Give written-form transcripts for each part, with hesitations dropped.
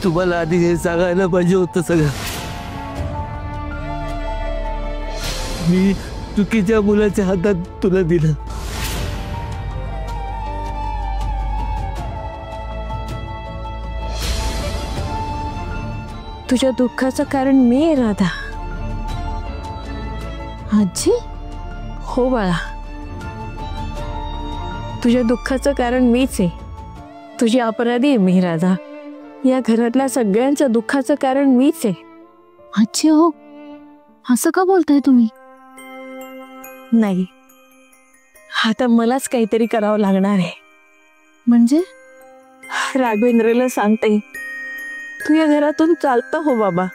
तुम्हाला आधी हे सांगायला पाहिजे होतं सगळं. मी चुकीच्या मुलाच्या हातात तुला दिलं. तुझ्या दुःखाचं कारण मी आहे राधा. आजी? हो बाळा, तुझ्या दुःखाचं कारण मीच आहे. तुझी अपराधी आहे मी राधा. या घरातल्या सगळ्यांचं दुःखाचं कारण मीच आहे. आजी हो, असं का बोलताय तुम्ही? नाही, आता मलाच काहीतरी करावं लागणार आहे. म्हणजे? राघवेंद्रला सांगते, तू या घरातून चालतं हो बाबा.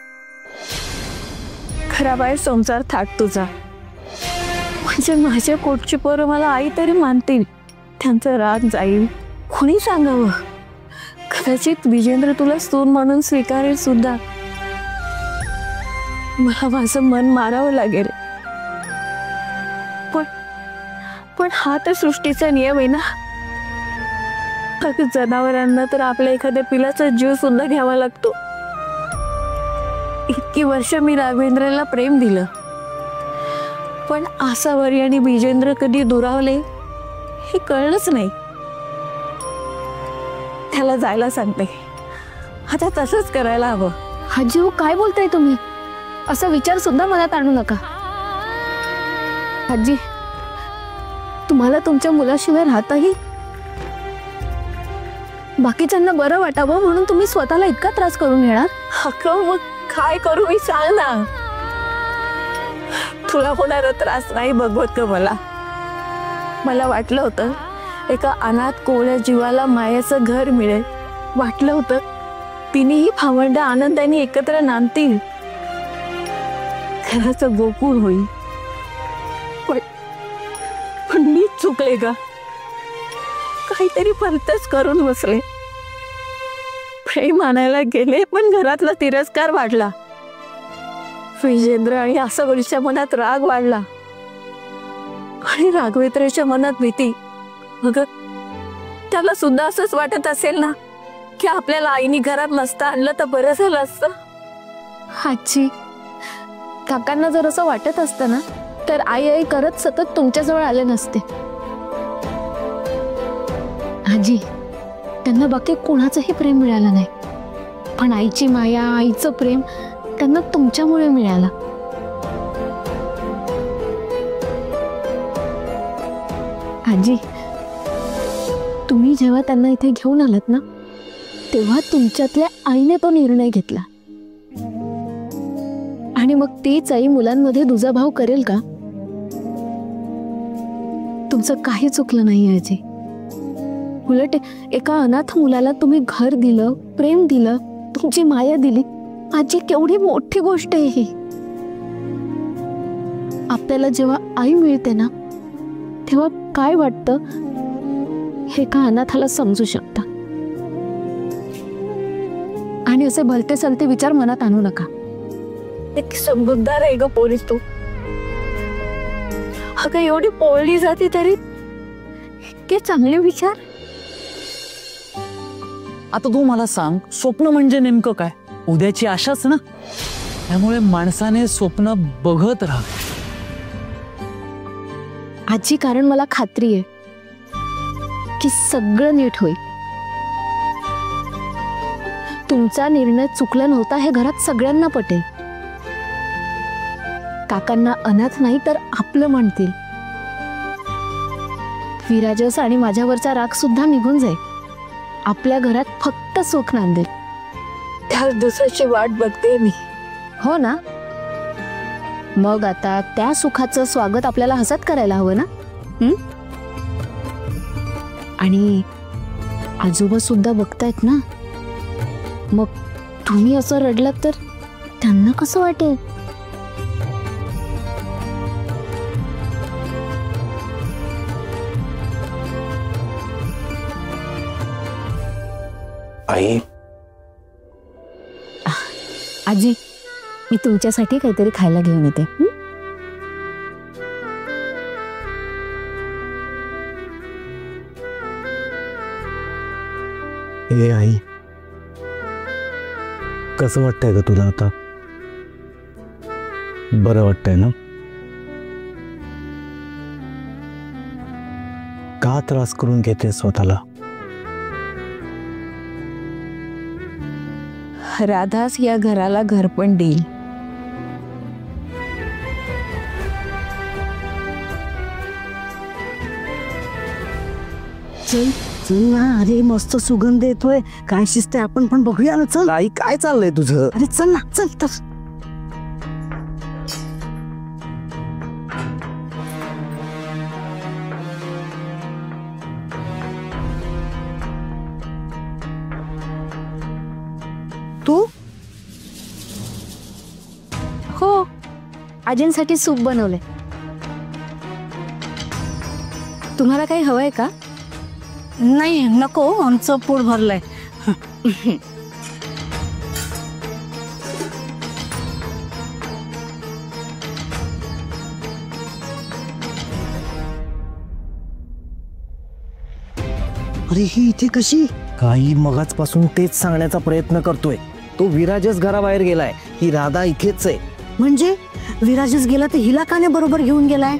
खराब आहे संसार थाट तुझा. म्हणजे माझ्या पोटची पोरं मला आई तरी मानतील, त्यांचा राग जाईल. कोणी सांगावं? कदाचित विजेंद्र तुला सून म्हणून स्वीकारेल सुद्धा. मला माझं मन मारावं लागेल. पण हा तर सृष्टीचा नियम आहे ना. जनावरांना तर आपल्या एखाद्या पिलाचा जीव सुद्धा घ्यावा लागतो. इतकी वर्ष मी राघवेंद्रला प्रेम दिलं, पण आसावरी आणि विजेंद्र कधी दुरावले हे कळलंच नाही. त्याला जायला सांगते. आता तसंच करायला हवं. आजी हो, काय बोलताय तुम्ही? असा विचार सुद्धा मनात आणू नका. आजी, तुम्हाला तुमच्या मुलाशिवाय राहताही, बाकीच्यांना बरं वाटावं म्हणून तुम्ही स्वतःला इतका त्रास करून घेणार? अगं मग काय करू मी, सांग ना. तुला होणारा त्रास नाही बघवत का मला? मला वाटलं होतं एका अनाथ कोवळ्या जीवाला मायाचं घर मिळेल. वाटलं होतं तिन्ही भावंड आनंदाने एकत्र नांदतील, घराचं गोकुळ होईल. पण मी चुकले का? काहीतरी भलतंच करून बसले. प्रेम आणायला गेले, पण घरातला तिरस्कार वाढला. विजेंद्र आणि आसावरीच्या मनात राग वाढला आणि राघवेंद्रच्या मनात भीती. अगं, त्याला सुद्धा असंच वाटत असेल ना की आपल्याला आईनी घरात नसतं आणलं तर बरं झालं असतं. आजी, काकांना जर असं वाटत असतं ना, तर आई आई करत सतत तुमच्याजवळ आले नसते. आजी, त्यांना बाकी कोणाचंही प्रेम मिळालं नाही, पण आईची माया, आईचं प्रेम त्यांना तुमच्यामुळे मिळालं. आजी, तुम्ही जेव्हा त्यांना इथे घेऊन आलात ना, तेव्हा तुमच्यातल्या आईने तो निर्णय घेतला. आणि मग तीच आई मुलांमध्ये दुजाभाव करेल का? तुमचं काही चुकलं नाही आजी. उलट एका अनाथ मुलाला तुम्ही घर दिलं, प्रेम दिलं, तुमची माया दिली. आजी, केवढी मोठी गोष्ट आहे ही. आपल्याला जेव्हा आई मिळते ना, तेव्हा काय वाटतं हे का अनाथाला समजू शकतं. आणि असे भलते सलते विचार मनात आणू नका. एक समजूतदार आहे ग पोलीस तू. अगं, एवढी पोळली जाते तरी इतके चांगले विचार. आता तू मला सांग, स्वप्न म्हणजे नेमकं काय? उद्याची आशाच ना. त्यामुळे माणसाने स्वप्न बघत राहा. आजी, कारण मला खात्री आहे की सगळं नीट होईल. तुमचा निर्णय चुकला नव्हता हे घरात सगळ्यांना पटेल. काकांना अनाथ नाही तर आपलं म्हणतील. विराजस आणि माझ्यावरचा राग सुद्धा निघून जाईल. आपल्या घरात फक्त सुख नांदेल. त्या दिवसाची वाट बघते मी. हो ना? मग आता त्या सुखाचं स्वागत आपल्याला हसत करायला हवं ना. आणि आजोबा सुद्धा बघतायत ना. मग तुम्ही असं रडलात तर त्यांना कसं वाटेल? आई, आजी, मी तुमच्यासाठी काहीतरी खायला घेऊन येते. ए आई, कसं वाटतंय ग तुला आता? बरं वाटतंय ना? का त्रास करून घेते स्वतःला? राधाच या घराला घरपण देईल. चल चल ना, अरे मस्त सुगंध येतोय. काय शिजतंय आपण पण बघूया ना. चल. आई काय चाललंय तुझं? अरे चल ना, चल तर. तू? हो, आजींसाठी सूप बनवलंय. तुम्हाला काही हवंय का? नाही नको, आमचं पोट भरलंय. अरे ही इथे कशी? काही मगाचपासून तेच सांगण्याचा प्रयत्न करतोय. तो विराजच घराबाहेर गेलाय. ही राधा इथेच आहे. म्हणजे विराजच गेला तर हिला का नाही बरोबर घेऊन गेलाय?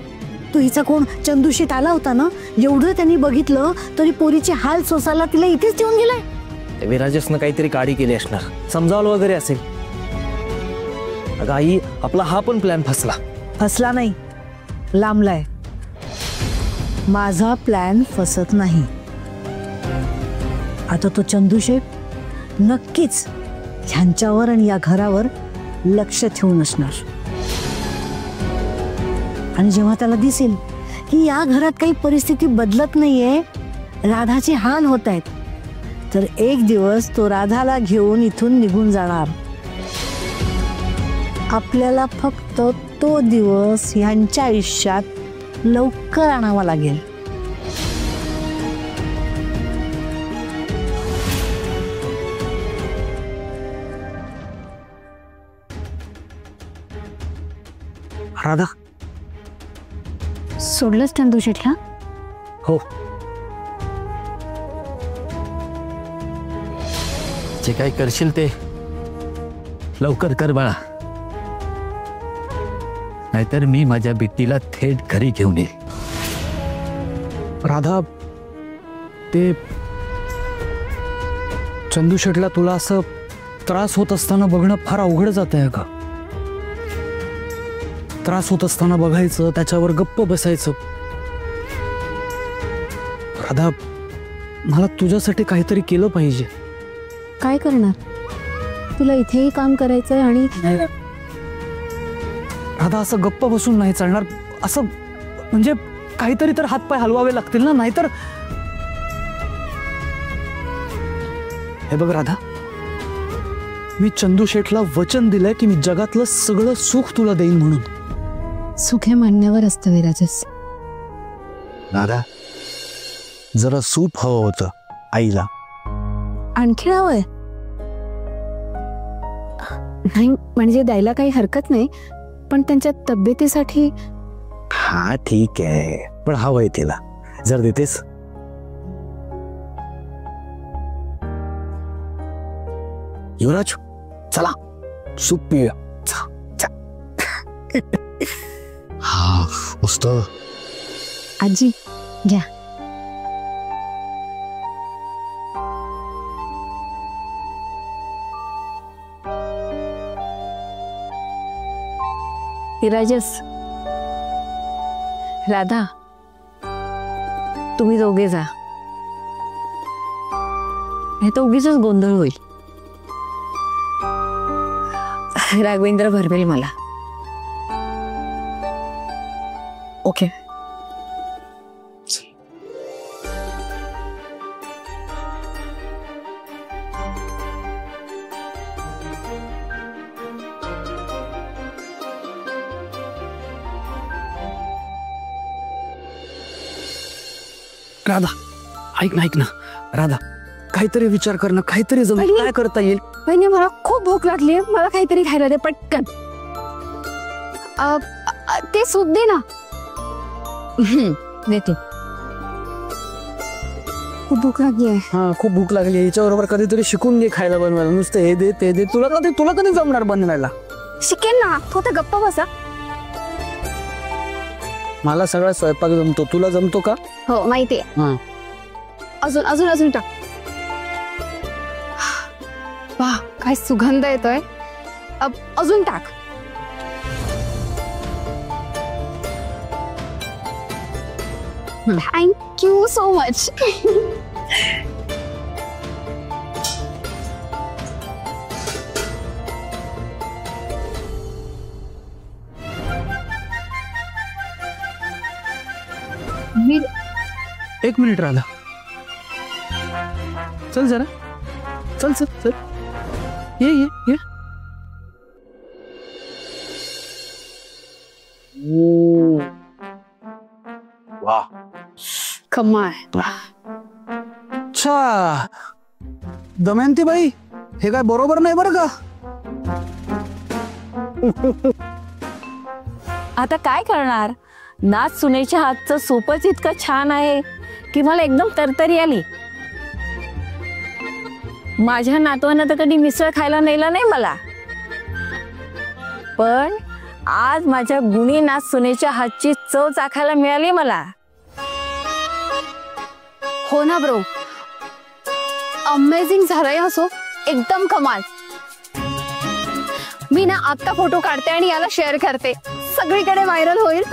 तो हिचा कोण चंदूशीत आला होता ना, एवढं त्यांनी बघितलं तरी पोरीचे हाल सोसायला तिला इथेच ठेवून गेलाय. विराजसनं काहीतरी काडी केली असणार, समजावलं वगैरे असेल. अगं आई, आपला हा पण प्लॅन फसला. फसला नाही, लांबलाय. माझा प्लॅन फसत नाही. आता तो चंदूशेठ नक्कीच ह्यांच्यावर आणि या घरावर लक्ष ठेवून असणार. आणि जेव्हा त्याला दिसेल की या घरात काही परिस्थिती बदलत नाहीये, राधाचे हाल होत आहेत, तर एक दिवस तो राधाला घेऊन इथून निघून जाणार. आपल्याला फक्त तो दिवस ह्यांच्या आयुष्यात लवकर आणावा लागेल. राधा, सोडलंच चंदूशेठला? हो. जे काय करशील ते लवकर कर बाळा, नाहीतर मी माझ्या बिट्टीला थेट घरी घेऊन येईल. राधा, ते चंदूशेठला तुला असं त्रास होत असताना बघणं फार अवघड जात आहे का? त्रास होत असताना बघायचं, त्याच्यावर गप्प बसायचं. राधा, मला तुझ्यासाठी काहीतरी केलं पाहिजे. काय करणार? तुला इथेही काम करायचंय आणि राधा, असं गप्प बसून नाही चालणार. असं म्हणजे काहीतरी तर हातपाय हलवावे लागतील ना, नाहीतर. हे बघ राधा, मी चंदूशेठला वचन दिलंय की मी जगातलं सगळं सुख तुला देईन म्हणून. सुख हे मान्यवर असतं विराजस. राधा, जरा सूप हवं होतं आईला. आणखी हवंय? नाही म्हणजे द्यायला काही हरकत नाही, पण त्यांच्या तब्येतीसाठी. हा ठीक आहे, पण हवंय तिला. जर देतेस? युवराज, चला सूप पिऊया. हा मस्त. आजी घ्या. विराजस, राधा, तुम्ही दोघे जा, नाही तर उगीच गोंधळ होईल. राघवेंद्र भरवेल मला. ओके. राधा, ऐक ना, ऐक ना राधा, काहीतरी विचार कर ना, काहीतरी जमेल. काय करता येईल? वहिनी, मला खूप भूक लागली, मला काहीतरी खायला दे पटकन. ते सूप दे ना. देते. खूप भूक लागली आहे. हा खूप भूक लागली. याच्याबरोबर कधीतरी शिकून घे खायला बनवायला. नुसतं हे दे ते दे. तुला कधी जमणार बनवायला? शिकेन ना. तो तर गप्पा बसा. मला सगळा स्वयंपाक जमतो. तुला जमतो का? हो माहितीये. हा अजून अजून अजून टाक. वाह काय सुगंध येतोय. अजून टाक. Thank you so much. एक मिनिट राहिला. चल जरा. चल चल चल. ये ये ये. वा कमाल. अच्छा दमयंती बाई, हे काय बरोबर नाही बरं का? आता काय करणार, नाच सुनेच्या हातचं सूपच इतकं छान आहे की मला एकदम तरतरी आली. माझ्या नातवानं तर कधी मिसळ खायला नेलं नाही मला, पण आज माझ्या गुणी नाच सुनेच्या हातची चव चाखायला मिळाली मला. हो ना ब्रो, अमेझिंग झालंय हा सूप, एकदम कमाल. मी ना आता फोटो काढते आणि याला शेअर करते, सगळीकडे व्हायरल होईल.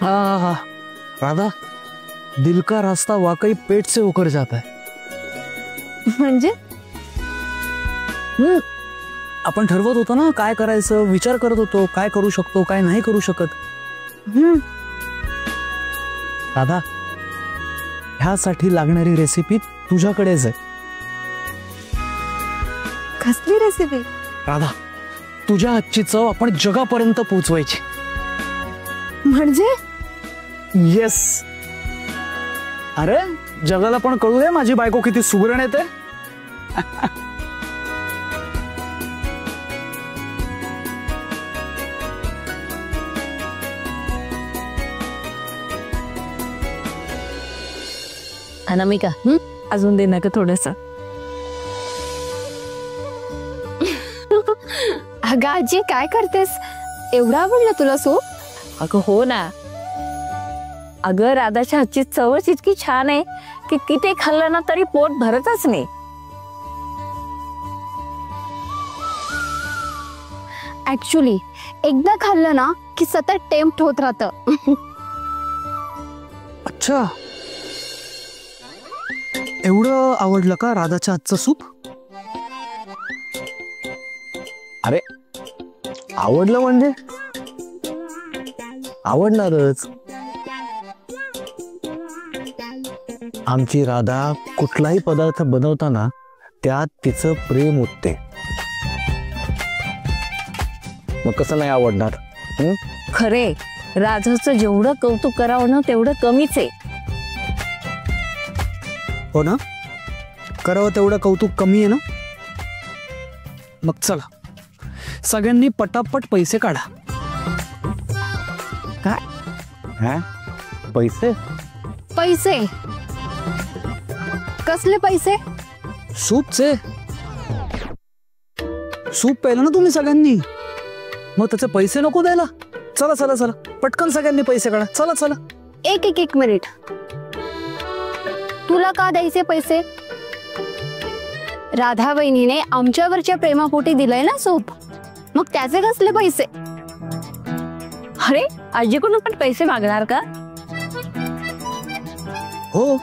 हाँ राधा, दिल का रास्ता वाकई पेट से होकर जाता है. म्हणजे आपण ठरवत होतो ना काय करायचं, विचार करत होतो काय करू शकतो काय नाही करू शकत. राधा, ह्यासाठी लागणारी रेसिपी तुझ्याकडेच आहे. कसली रेसिपी? राधा, तुझ्या हातची चव आपण जगापर्यंत पोहोचवायची. म्हणजे? येस. अरे जगाला पण कळू दे माझी बायको किती सुगरण येते. अनामिका, अजून दे ना का थोडस. अगं आजी काय करतेस, एवढा आवडला तुला सूप? अगं हो ना, अगं राधाच्या हातची चवच इतकी छान आहे की किती खाल्लं ना तरी पोट भरतच नाही. ऍक्च्युली एकदा खाल्लं ना की सतत टेम्प्ट होत राहतं. अच्छा, एवढं आवडलं का राधाच्या हातचं सूप? अरे आवडलं म्हणजे आवडणारच. आमची राधा कुठलाही पदार्थ बनवताना त्यात तिचं प्रेम उठते, मग कसं नाही आवडणार? खरे, राधाचं जेवढं कौतुक करावं ना तेवढं कमीच आहे. हो ना, करावं तेवढं कौतुक कमी आहे ना. मग चला सगळ्यांनी पटापट पैसे काढा. काय? पैसे? पैसे? कसले पैसे? सूपचे. सूप प्यायला ना तुम्ही सगळ्यांनी, मग त्याचे पैसे नको द्यायला? चला चला चला पटकन सगळ्यांनी पैसे काढा. चला चला. एक मिनिट, तुला का द्यायचे पैसे? राधा बहिणीने आमच्यावरच्या प्रेमापोटी दिलंय ना सूप, मग त्याचे कसले पैसे? अरे आजीकडून पण पैसे मागणार का? हो.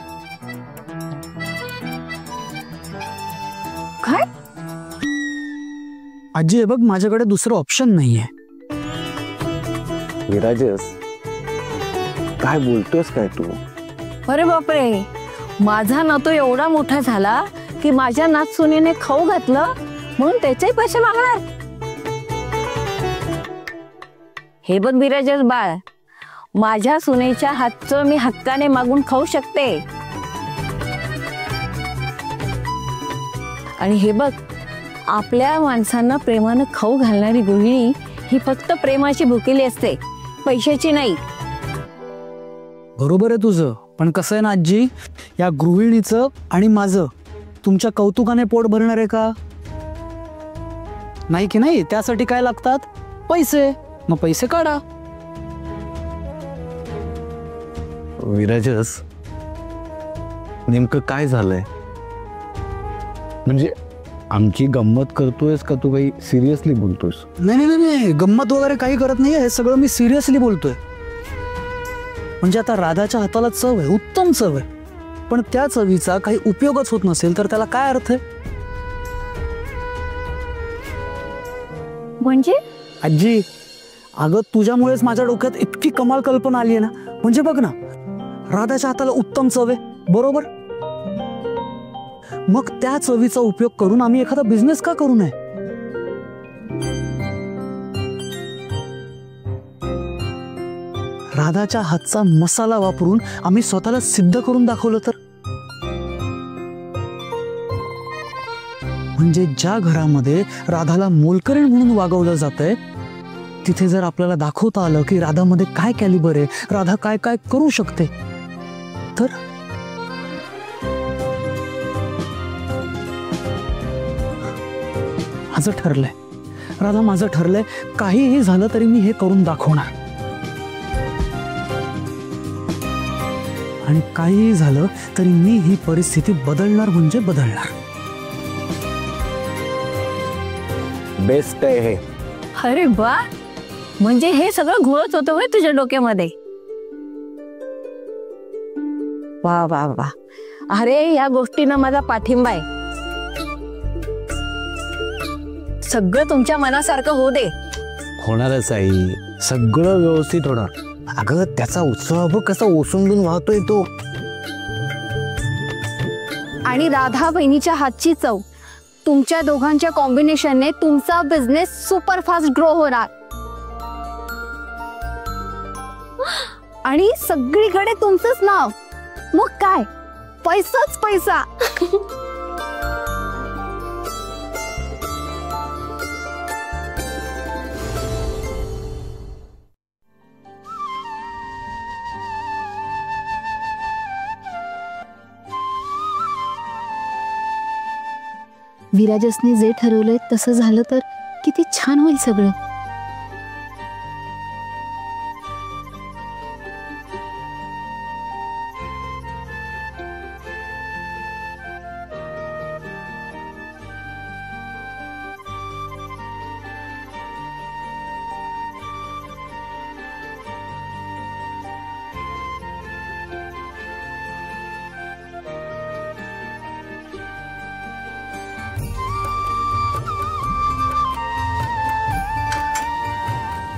काय? आजी हे बघ, माझ्याकडे दुसरं ऑप्शन नाहीये. विराजस, काय बोलतोस काय तू? अरे बापरे, माझा नातू एवढा मोठा झाला की माझ्या नातसुनीने खाऊ घातलं म्हणून त्याचे पैसे मागणार? हे बघ बिराजस बाळ, माझ्या सुनेच्या हातचं मी हक्काने मागून खाऊ शकते. आणि हे बघ, आपल्या माणसांना प्रेमानं खाऊ घालणारी गृहिणी ही फक्त प्रेमाची भुकेली असते, पैशाची नाही. बरोबर आहे तुझं, पण कसं आहे ना आजी, या गृहिणीचं आणि माझं तुमच्या कौतुकाने पोट भरणार आहे का? नाही की नाही. त्यासाठी काय लागतात? पैसे. मग पैसे काढा. विराजस, नेमकं काय झालंय? म्हणजे आमची गंमत करतोयस का तू काही सिरियसली बोलतोयस? नाही नाही नाही, गंमत वगैरे काही करत नाही. हे सगळं मी सिरियसली बोलतोय. म्हणजे आता राधाच्या हाताला चव आहे, उत्तम चव आहे, पण त्या चवीचा काही उपयोगच होत नसेल तर त्याला काय अर्थ आहे? म्हणजे आजी, अगं तुझ्यामुळेच माझ्या डोक्यात इतकी कमाल कल्पना आली आहे ना. म्हणजे बघ ना, राधाच्या हाताला उत्तम चव आहे, बरोबर? मग त्या चवीचा उपयोग करून आम्ही एखादा बिझनेस का करू नये? राधाच्या हातचा मसाला वापरून आम्ही स्वतःला सिद्ध करून दाखवलं तर? म्हणजे ज्या घरामध्ये राधाला मोलकरीण म्हणून वागवलं जातंय, तिथे जर आपल्याला दाखवता आलं की राधामध्ये काय कॅलिबर आहे, राधा काय काय करू शकते, तर माझं ठरलंय, राधा माझं ठरलंय, काहीही झालं तरी मी हे करून दाखवणार. आणि काहीही झालं तरी मी ही परिस्थिती बदलणार म्हणजे बदलणार. बेस्ट आहे हे. अरे वा, म्हणजे हे सगळं घोळत होतं होय तुझ्या डोक्यामध्ये? वा वा वा, अरे या गोष्टीनं माझा पाठिंबा आहे. सगळं तुमच्या मनासारखं होऊ दे. होणारच आई, सगळं व्यवस्थित होणार. अगं त्याचा उत्साह बघ कसा ओसंडून वाहतोय तो. आणि राधा बहिणीच्या हातची चव, तुमच्या दोघांच्या कॉम्बिनेशनने तुमचा बिझनेस सुपर फास्ट ग्रो होणार. आणि सगळीकडे तुमचंच नाव. मग काय, पैसाच पैसा. विराजसने जे ठरवलंय तसं झालं तर किती छान होईल सगळं.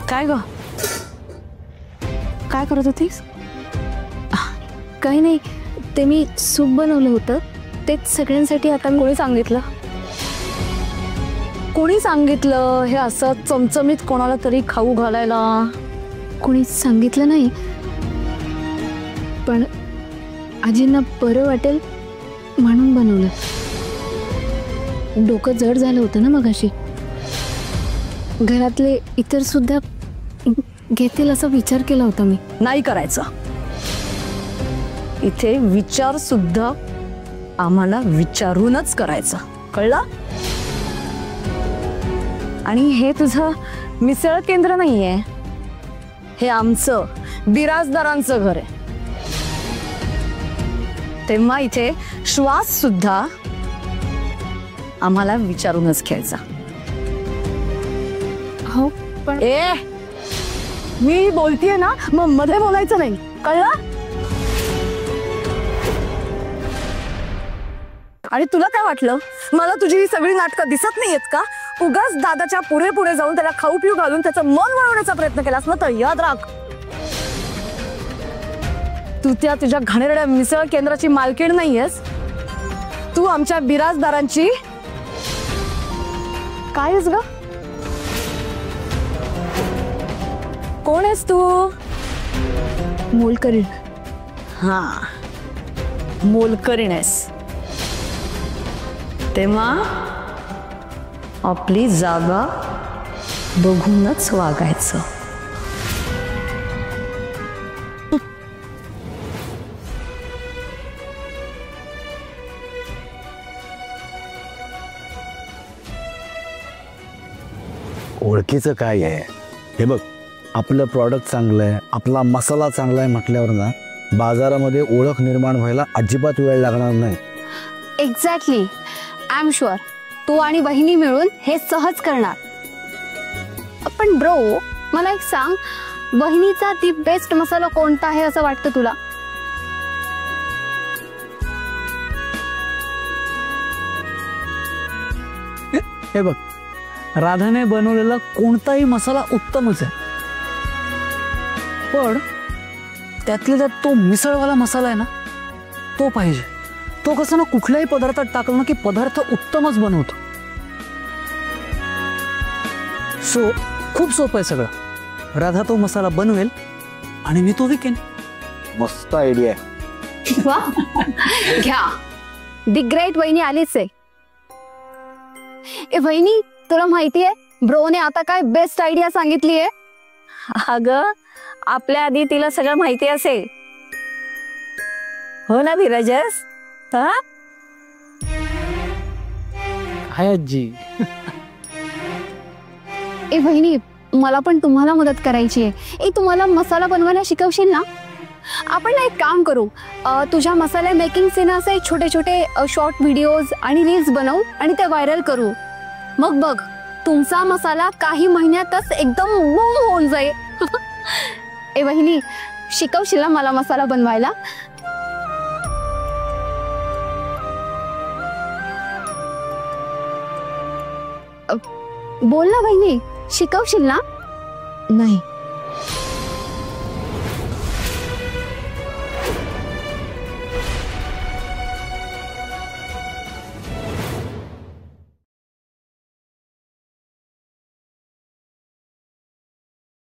काय ग, काय करत होतीस? काही नाही, ते मी सूप बनवलं होतं, तेच सगळ्यांसाठी आता. कोणी सांगितलं? कोणी सांगितलं हे असं चमचमीत कोणाला तरी खाऊ घालायला? कोणीच सांगितलं नाही, पण आजींना बरं वाटेल म्हणून बनवलं. डोकं जड झालं होतं ना मगाशी. घरातले इतर सुद्धा घेतील असा विचार केला होता मी. नाही करायचं. इथे विचार सुद्धा आम्हाला विचारूनच करायचं, कळलं? आणि हे तुझं मिसळ केंद्र नाहीये, हे आमचं बिराजदारांचं घर आहे. तेव्हा इथे श्वास सुद्धा आम्हाला विचारूनच घ्यायचा. हो, पण मी बोलतीये ना, मग मध्ये बोलायचं नाही, कळलं? आणि तुला काय वाटलं, मला तुझी ही सगळी नाटकं दिसत नाहीयेत का? उगाच दादाच्या पुढे पुढे जाऊन त्याला खाऊ पिऊ घालून त्याचं मन वळवण्याचा प्रयत्न केलास ना, तर याद राख, तू त्या तुझ्या घाणेरड्या मिसळ केंद्राची मालकीण नाहीयेस, तू आमच्या बिराजदारांची कायच ग? कोण आहेस तू? मोलकरीण. हा, मोलकरीण आहेस. तेव्हा आपली जागा बघूनच वागायचं. ओळखीचं काय आहे? हे बघ, आपलं प्रॉडक्ट चांगलं आहे, आपला मसाला चांगला आहे म्हटल्यावर ना बाजारामध्ये ओळख निर्माण व्हायला अजिबात वेळ लागणार नाही. एक्झॅक्टली. आय एम शुअर तू आणि बहिणी मिळून हे सहज करणार. पण ब्रो, मला एक सांग, बहिणीचा दी बेस्ट मसाला कोणता आहे असं वाटतं तुला? हे बघ, राधाने बनवलेला कोणताही मसाला उत्तमच आहे, पण त्यातल्या त्यात तो मिसळवाला मसाला आहे ना, तो पाहिजे. तो कसं ना कुठल्याही पदार्थात टाकलं ना की पदार्थ उत्तमच बनवतो. खूप सोपं आहे सगळं. राधा तो मसाला बनवेल आणि मी तो विकेन. मस्त आयडिया आहे. वा, घ्या. दी ग्रेट वहिनी आलीच आहे. ए वहिनी, तुला माहितीये ब्रोने आता काय बेस्ट आयडिया सांगितली आहे? अगं, आपल्या आधी तिला सगळं माहिती असेल, हो ना धीरजस? हा, हाय आजी. ए वहिनी, मला पण तुम्हाला मदत करायची आहे. ए, तुम्हाला मसाला बनवायला शिकवशील ना? आपण ना एक काम करू, तुझ्या मसाले मेकिंग चे ना असे छोटे छोटे शॉर्ट व्हिडिओज आणि रील्स बनवू आणि ते व्हायरल करू. मग बघ, तुमचा मसाला काही महिन्यातच एकदम बूम होऊन जाईल. ए वहिनी, शिकवशील ना मला मसाला बनवायला? बोल ना वहिनी, शिकवशील ना? नाही,